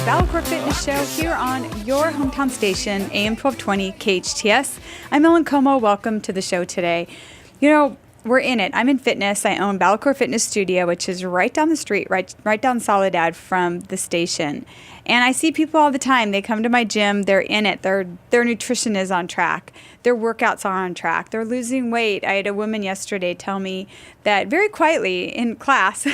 BalaCore Fitness Show here on your hometown station, AM 1220 KHTS. I'm Ellen Como. Welcome to the show today. You know, we're in it. I'm in fitness. I own BalaCore Fitness Studio, which is right down the street, right down Soledad from the station. And I see people all the time. They come to my gym. They're in it. Their nutrition is on track. Their workouts are on track. They're losing weight. I had a woman yesterday tell me that very quietly in class,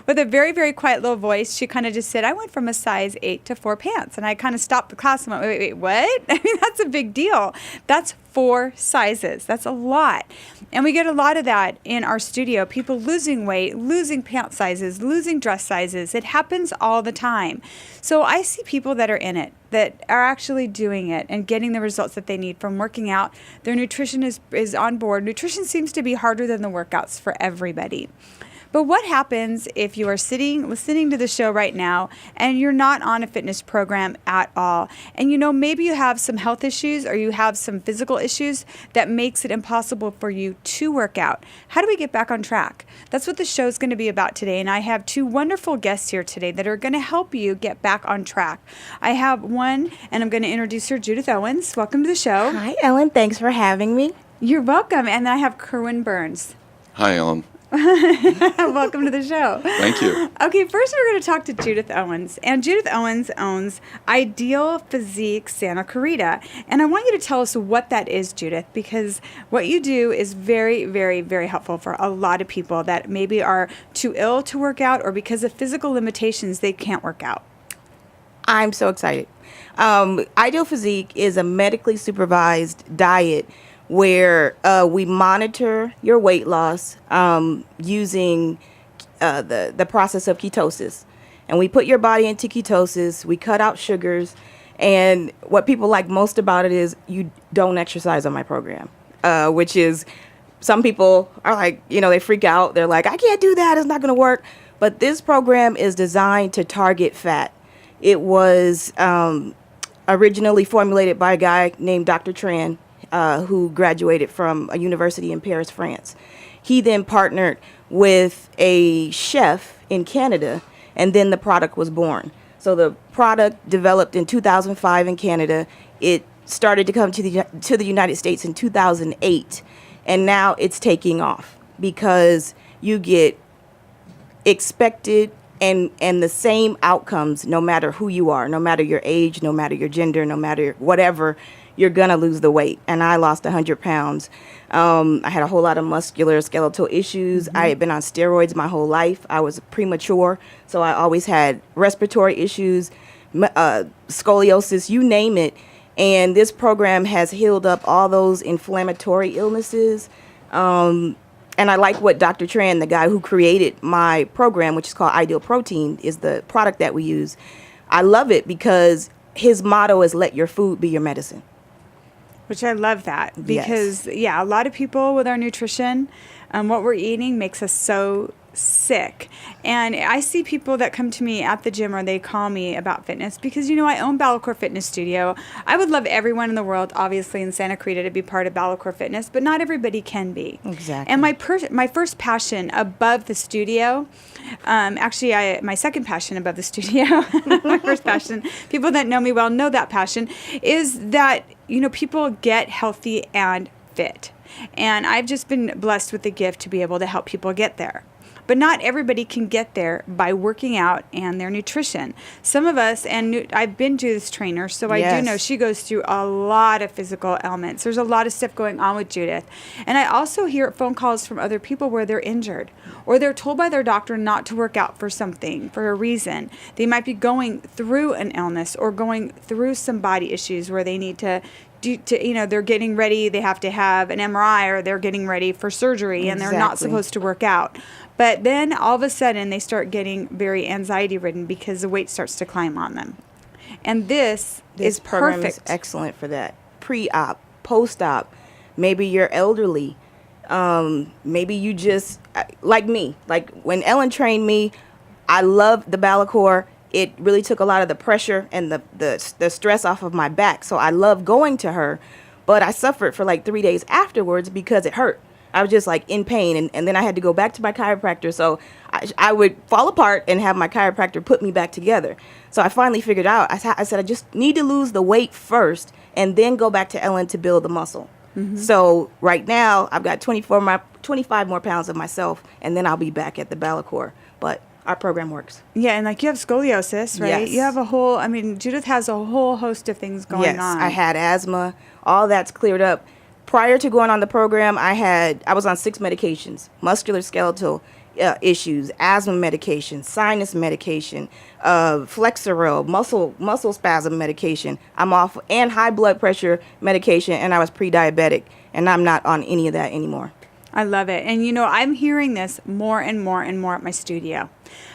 with a very, very quiet little voice, she kind of just said, I went from a size 8 to 4 pants. And I kind of stopped the class and went, wait, what? I mean, that's a big deal. That's 4 sizes. That's a lot. And we get a lot of that in our studio. People losing weight, losing pant sizes, losing dress sizes. It happens all the time. So I see people that are in it, that are actually doing it and getting the results that they need from working out. Their nutrition is on board. Nutrition seems to be harder than the workouts for everybody. But what happens if you are listening to the show right now and you're not on a fitness program at all? And you know, maybe you have some health issues or you have some physical issues that makes it impossible for you to work out. How do we get back on track? That's what the show is going to be about today. And I have 2 wonderful guests here today that are going to help you get back on track. I have one, and I'm going to introduce her, Judith Owens. Welcome to the show. Hi, Ellen. Thanks for having me. You're welcome. And then I have Kerwin Burns. Hi, Ellen. Welcome to the show. Thank you. Okay, first we're going to talk to Judith Owens. And Judith Owens owns Ideal Physique Santa Clarita. And I want you to tell us what that is, Judith, because what you do is very, very, very helpful for a lot of people that maybe are too ill to work out or because of physical limitations, they can't work out. I'm so excited. Ideal Physique is a medically supervised diet where we monitor your weight loss using the process of ketosis. And we put your body into ketosis, we cut out sugars, and what people like most about it is you don't exercise on my program, which is, some people are like, you know, they freak out. They're like, I can't do that, it's not going to work. But this program is designed to target fat. It was originally formulated by a guy named Dr. Tran, who graduated from a university in Paris, France. He then partnered with a chef in Canada, and then the product was born. So the product developed in 2005 in Canada. It started to come to the United States in 2008, and now it's taking off because you get expected and the same outcomes no matter who you are, no matter your age, no matter your gender, no matter whatever. You're going to lose the weight. And I lost 100 pounds. I had a whole lot of muscular skeletal issues. I had been on steroids my whole life. I was premature, so I always had respiratory issues, scoliosis, you name it. And this program has healed up all those inflammatory illnesses. And I like what Dr. Tran, the guy who created my program, which is called Ideal Protein, is the product that we use. I love it because his motto is let your food be your medicine. Which I love that because, a lot of people with our nutrition, what we're eating makes us so sick. And I see people that come to me at the gym or they call me about fitness because, you know, I own BalaCore Fitness Studio. I would love everyone in the world, obviously in Santa Clarita, to be part of BalaCore Fitness, but not everybody can be. Exactly. And my first passion above the studio, my second passion above the studio, my first passion, people that know me well know that passion, is that, you know, people get healthy and fit. And I've just been blessed with the gift to be able to help people get there. But not everybody can get there by working out and their nutrition. Some of us, and I've been Judith's trainer, so I do know she goes through a lot of physical ailments. There's a lot of stuff going on with Judith. And I also hear phone calls from other people where they're injured or they're told by their doctor not to work out for something, for a reason. They might be going through an illness or going through some body issues where they need to they're getting ready, they have to have an MRI or they're getting ready for surgery and they're not supposed to work out. But then all of a sudden they start getting very anxiety ridden because the weight starts to climb on them. And this is program perfect. Is excellent for that. Pre-op, post-op, maybe you're elderly. Maybe you just, like me, like when Ellen trained me, I loved the BalaCore. It really took a lot of the pressure and the stress off of my back. So I love going to her, but I suffered for like 3 days afterwards because it hurt. I was just like in pain. And then I had to go back to my chiropractor. So I would fall apart and have my chiropractor put me back together. So I finally figured out, I said, I just need to lose the weight first and then go back to Ellen to build the muscle. So right now I've got 25 more pounds of myself, and then I'll be back at the BalaCore. But our program works. Yeah, and like you have scoliosis, right? Yes. You have a whole, I mean, Judith has a whole host of things going on. Yes, I had asthma. All that's cleared up. Prior to going on the program, I was on 6 medications: musculoskeletal issues, asthma medication, sinus medication, Flexeril, muscle spasm medication. I'm off, and high blood pressure medication, and I was pre-diabetic, and I'm not on any of that anymore. I love it. And you know, I'm hearing this more and more and more at my studio.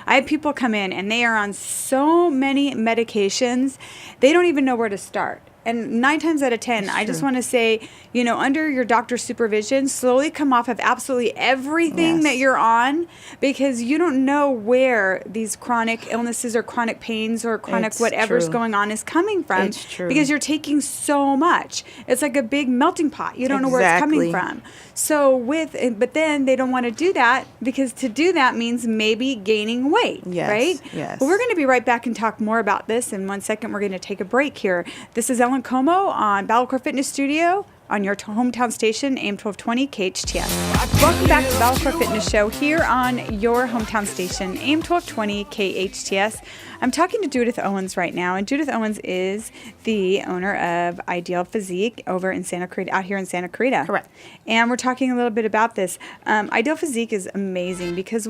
I have people come in and they are on so many medications, they don't even know where to start. And 9 times out of 10, I just want to say, you know, under your doctor's supervision, slowly come off of absolutely everything that you're on, because you don't know where these chronic illnesses or chronic pains or chronic whatever's going on is coming from. It's true. Because you're taking so much. It's like a big melting pot. You don't know where it's coming from. So but then they don't want to do that, because to do that means maybe gaining weight, right? Yes. Well, we're going to be right back and talk more about this. In 1 second, we're going to take a break here. This is Ellen Como on BalaCore Fitness Studio on your hometown station, AM 1220 KHTS. Welcome back to BalaCore Fitness Show here on your hometown station, AM 1220 KHTS. I'm talking to Judith Owens right now, and Judith Owens is the owner of Ideal Physique over in Santa Clarita, out here in Santa Clarita. Correct. And we're talking a little bit about this. Ideal Physique is amazing because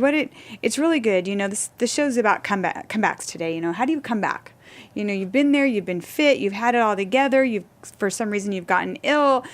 it's really good. You know, the show's about comebacks today. You know, how do you come back? You know, you've been there, you've been fit, you've had it all together, for some reason you've gotten ill,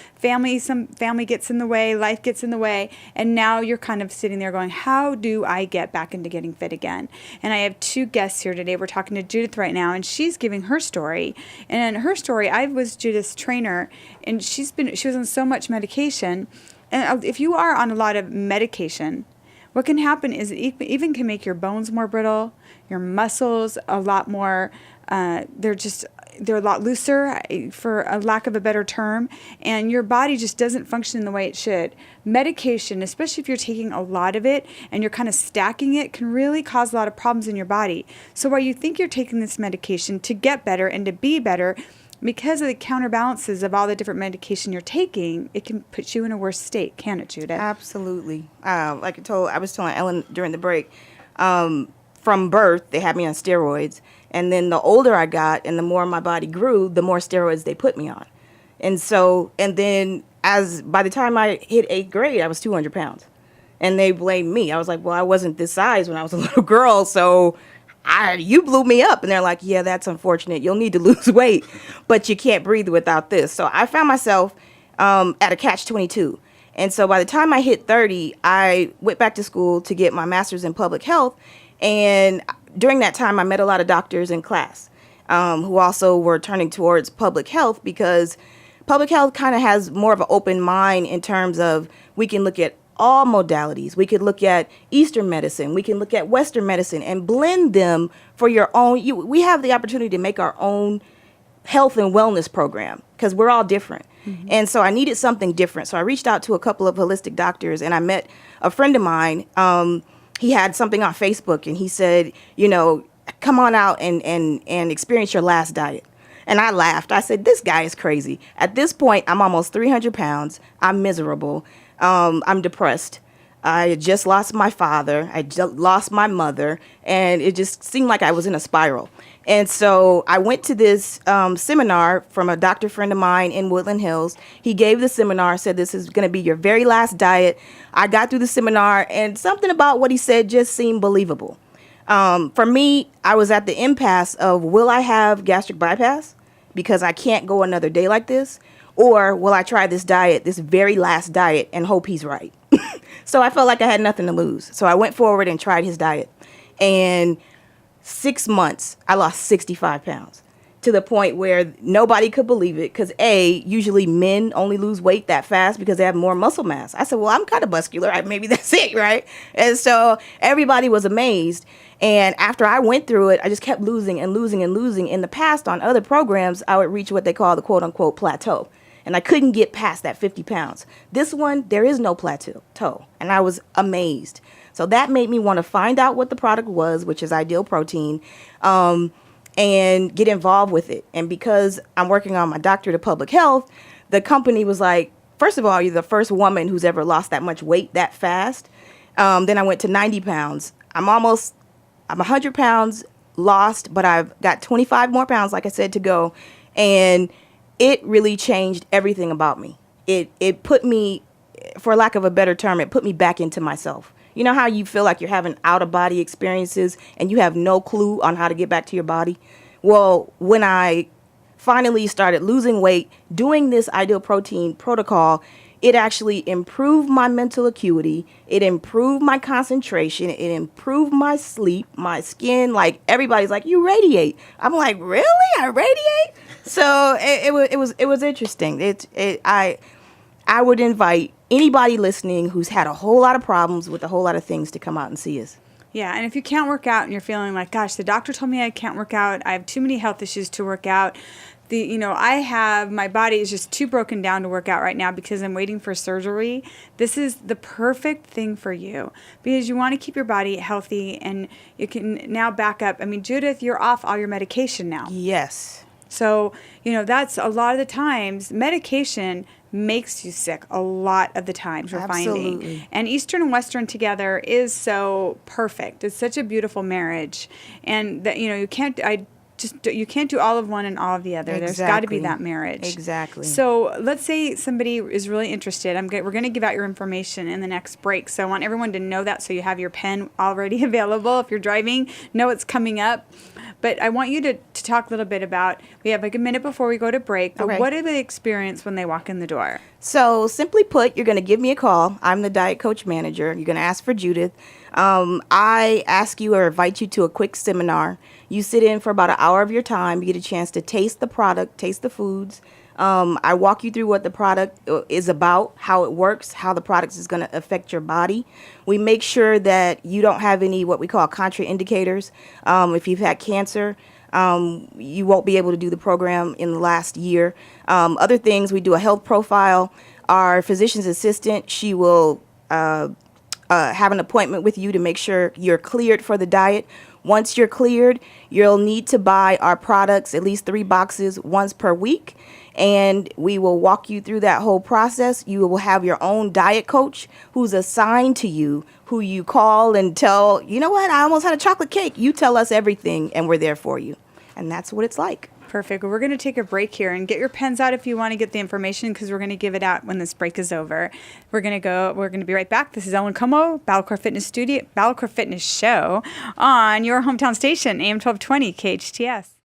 some family gets in the way, life gets in the way, and now you're kind of sitting there going, how do I get back into getting fit again? And I have 2 guests here today. We're talking to Judith right now, and she's giving her story. And in her story, I was Judith's trainer, and she was on so much medication. And if you are on a lot of medication, what can happen is it even can make your bones more brittle, your muscles a lot more, they're a lot looser, for a lack of a better term, and your body just doesn't function in the way it should. Medication, especially if you're taking a lot of it and you're kind of stacking it, can really cause a lot of problems in your body. So while you think you're taking this medication to get better and to be better, because of the counterbalances of all the different medication you're taking, it can put you in a worse state, can it, Judith? Absolutely. Like I was telling Ellen during the break, from birth, they had me on steroids. And then the older I got and the more my body grew, the more steroids they put me on. And then by the time I hit 8th grade, I was 200 pounds. And they blamed me. I was like, well, I wasn't this size when I was a little girl, so you blew me up. And they're like, yeah, that's unfortunate. You'll need to lose weight, but you can't breathe without this. So I found myself at a catch-22. And so by the time I hit 30, I went back to school to get my master's in public health. And during that time, I met a lot of doctors in class who also were turning towards public health, because public health kind of has more of an open mind in terms of we can look at all modalities. We could look at Eastern medicine. We can look at Western medicine and blend them for your own. We have the opportunity to make our own health and wellness program because we're all different. Mm-hmm. And so I needed something different. So I reached out to a couple of holistic doctors, and I met a friend of mine. He had something on Facebook, and he said, you know, come on out and experience your last diet. And I laughed. I said, this guy is crazy. At this point, I'm almost 300 pounds. I'm miserable. I'm depressed. I just lost my father. I just lost my mother. And it just seemed like I was in a spiral. And so I went to this seminar from a doctor friend of mine in Woodland Hills. He gave the seminar, said this is going to be your very last diet. I got through the seminar, and something about what he said just seemed believable. For me, I was at the impasse of, will I have gastric bypass because I can't go another day like this? Or will I try this diet, this very last diet, and hope he's right? So I felt like I had nothing to lose. So I went forward and tried his diet. And 6 months, I lost 65 pounds to the point where nobody could believe it because, usually men only lose weight that fast because they have more muscle mass. I said, well, I'm kind of muscular. Maybe that's it, right? And so everybody was amazed. And after I went through it, I just kept losing and losing and losing. In the past, on other programs, I would reach what they call the quote-unquote plateau. and I couldn't get past that 50 pounds. This one, there is no plateau, and I was amazed. So that made me want to find out what the product was, which is Ideal Protein, and get involved with it. And because I'm working on my doctorate of public health, the company was like, first of all, you're the first woman who's ever lost that much weight that fast. Then I went to 90 pounds. I'm 100 pounds lost, but I've got 25 more pounds, like I said, to go. And it really changed everything about me. It put me, for lack of a better term, it put me back into myself. You know how you feel like you're having out-of-body experiences and you have no clue on how to get back to your body? Well, when I finally started losing weight, doing this Ideal Protein protocol, it actually improved my mental acuity. It improved my concentration. It improved my sleep, my skin. Like, everybody's like, you radiate. I'm like, really? I radiate? So it was interesting. I would invite anybody listening who's had a whole lot of problems with a whole lot of things to come out and see us. Yeah, and if you can't work out and you're feeling like, gosh, the doctor told me I can't work out, I have too many health issues to work out. My body is just too broken down to work out right now because I'm waiting for surgery. This is the perfect thing for you because you want to keep your body healthy and you can now back up. I mean, Judith, you're off all your medication now. Yes. So, that's a lot of the times medication makes you sick a lot of the times we're Absolutely. finding. And Eastern and Western together is so perfect. It's such a beautiful marriage. And that you can't do all of one and all of the other. Exactly. There's got to be that marriage. Exactly. So let's say somebody is really interested. We're going to give out your information in the next break. So I want everyone to know that so you have your pen already available. If you're driving, know it's coming up. But I want you to talk a little bit about, we have like a minute before we go to break, but Okay. what do they experience when they walk in the door? So simply put, you're going to give me a call. I'm the diet coach manager. You're going to ask for Judith. I ask you or invite you to a quick seminar. You sit in for about an hour of your time. You get a chance to taste the product, taste the foods. I walk you through what the product is about, how it works, how the product is going to affect your body. We make sure that you don't have any what we call contraindicators. If you've had cancer, you won't be able to do the program in the last year. Other things, we do a health profile. Our physician's assistant, she will have an appointment with you to make sure you're cleared for the diet. Once you're cleared, you'll need to buy our products, at least 3 boxes, once per week. And we will walk you through that whole process. You will have your own diet coach who's assigned to you, who you call and tell, you know what, I almost had a chocolate cake. You tell us everything and we're there for you. And that's what it's like. Perfect. Well, we're going to take a break here and get your pens out if you want to get the information because we're going to give it out when this break is over. We're going to be right back. This is Ellen Como, BalaCore Fitness Show on your hometown station, AM 1220 KHTS.